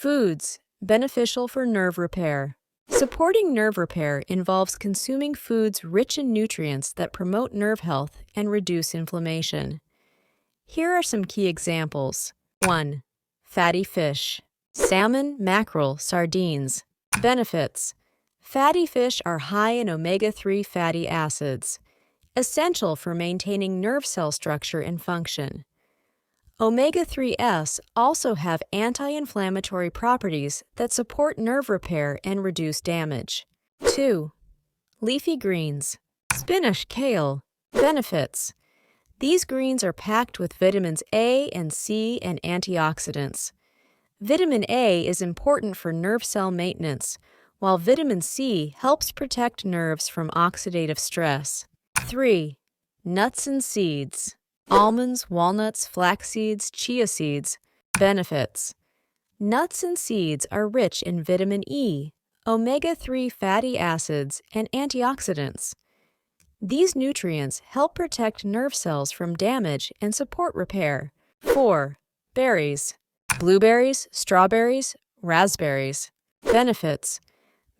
Foods, beneficial for nerve repair. Supporting nerve repair involves consuming foods rich in nutrients that promote nerve health and reduce inflammation. Here are some key examples. 1. Fatty fish. Salmon, mackerel, sardines. Benefits. Fatty fish are high in omega-3 fatty acids, essential for maintaining nerve cell structure and function. Omega-3s also have anti-inflammatory properties that support nerve repair and reduce damage. 2. Leafy greens. Spinach, kale. Benefits. These greens are packed with vitamins A and C and antioxidants. Vitamin A is important for nerve cell maintenance, while vitamin C helps protect nerves from oxidative stress. 3. Nuts and seeds. Almonds, walnuts, flax seeds, chia seeds. Benefits. Nuts and seeds are rich in vitamin E, omega-3 fatty acids, and antioxidants. These nutrients help protect nerve cells from damage and support repair. 4. Berries. Blueberries, strawberries, raspberries. Benefits.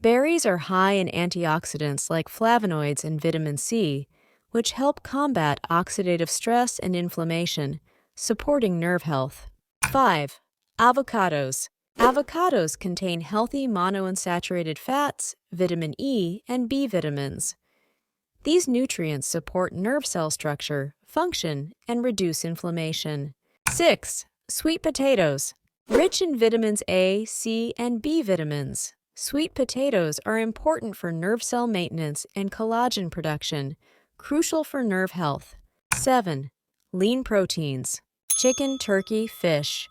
Berries are high in antioxidants like flavonoids and vitamin C, which help combat oxidative stress and inflammation, supporting nerve health. 5. Avocados. Avocados contain healthy monounsaturated fats, vitamin E, and B vitamins. These nutrients support nerve cell structure, function, and reduce inflammation. 6. Sweet potatoes. Rich in vitamins A, C, and B vitamins, sweet potatoes are important for nerve cell maintenance and collagen production, crucial for nerve health. 7. Lean proteins. Chicken, turkey, fish.